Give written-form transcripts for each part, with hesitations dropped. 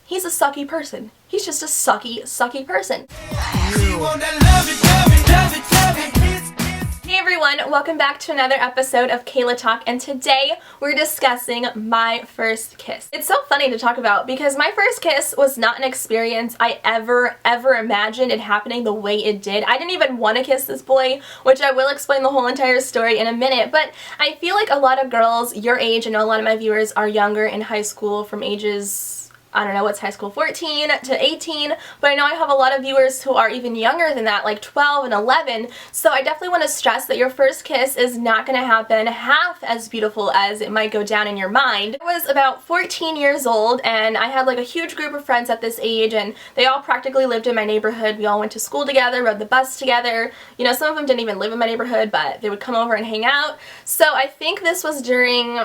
he's a sucky person. He's just a sucky person. Hey everyone, welcome back to another episode of KaylaTalk, and today we're discussing my first kiss. It's so funny to talk about because my first kiss was not an experience I ever imagined it happening the way it did. I didn't even want to kiss this boy, which I will explain the whole entire story in a minute, but I feel like a lot of girls your age, I know a lot of my viewers are younger in high school from ages, I don't know what's high school, 14 to 18, but I know I have a lot of viewers who are even younger than that, like 12 and 11, so I definitely want to stress that your first kiss is not going to happen half as beautiful as it might go down in your mind. I was about 14 years old, and I had like a huge group of friends at this age, and they all practically lived in my neighborhood. We all went to school together, rode the bus together. You know, some of them didn't even live in my neighborhood, but they would come over and hang out. So I think this was during,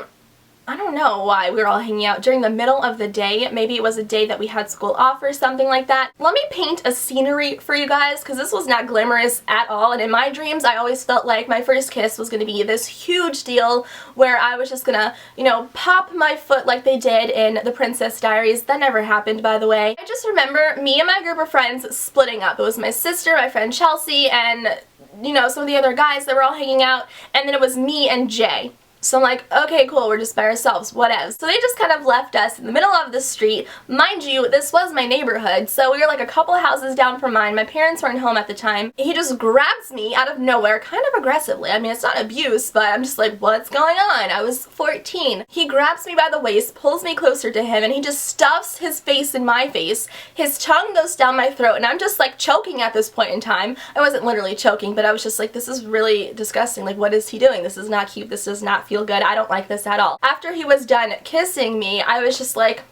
I don't know why we were all hanging out during the middle of the day. Maybe it was a day that we had school off or something like that. Let me paint a scenery for you guys because this was not glamorous at all, and in my dreams I always felt like my first kiss was going to be this huge deal where I was just gonna, you know, pop my foot like they did in The Princess Diaries. That never happened, by the way. I just remember me and my group of friends splitting up. It was my sister, my friend Chelsea, and, you know, some of the other guys that were all hanging out, and then it was me and Jay. So I'm like, okay, cool, we're just by ourselves, whatever. So they just kind of left us in the middle of the street. Mind you, this was my neighborhood, so we were like a couple houses down from mine. My parents weren't home at the time. He just grabs me out of nowhere, kind of aggressively. I mean, it's not abuse, but I'm just like, what's going on? I was 14. He grabs me by the waist, pulls me closer to him, and he just stuffs his face in my face. His tongue goes down my throat, and I'm just like choking at this point in time. I wasn't literally choking, but I was just like, this is really disgusting. Like, what is he doing? This is not cute. This does not feel good. I don't like this at all. After he was done kissing me, I was just like,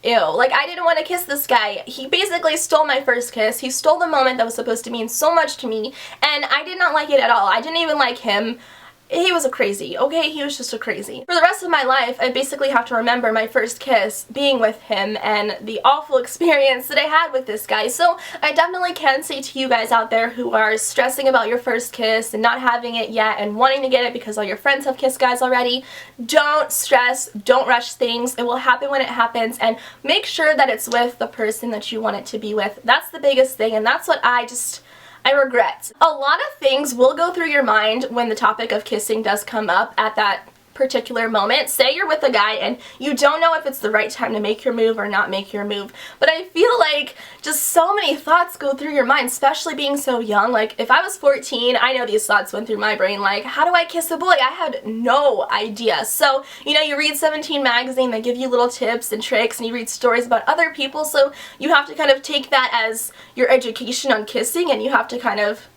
ew. Like, I didn't want to kiss this guy. He basically stole my first kiss. He stole the moment that was supposed to mean so much to me, and I did not like it at all. I didn't even like him. He was a crazy, okay? He was just a crazy. For the rest of my life, I basically have to remember my first kiss being with him and the awful experience that I had with this guy. So I definitely can say to you guys out there who are stressing about your first kiss and not having it yet and wanting to get it because all your friends have kissed guys already, don't stress, don't rush things. It will happen when it happens, and make sure that it's with the person that you want it to be with. That's the biggest thing, and that's what I regret. A lot of things will go through your mind when the topic of kissing does come up at that particular moment. Say you're with a guy and you don't know if it's the right time to make your move or not make your move, but I feel like just so many thoughts go through your mind, especially being so young. Like, if I was 14, I know these thoughts went through my brain, like, how do I kiss a boy? I had no idea. So, you know, you read 17 magazine, they give you little tips and tricks, and you read stories about other people, so you have to kind of take that as your education on kissing, and you have to kind of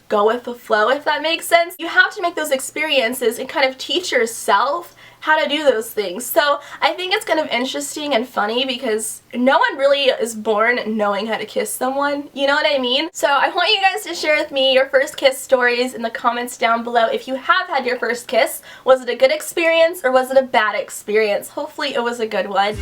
go with the flow, if that makes sense. You have to make those experiences and kind of teach yourself how to do those things. So I think it's kind of interesting and funny because no one really is born knowing how to kiss someone, you know what I mean? So I want you guys to share with me your first kiss stories in the comments down below. If you have had your first kiss, was it a good experience or was it a bad experience? Hopefully it was a good one.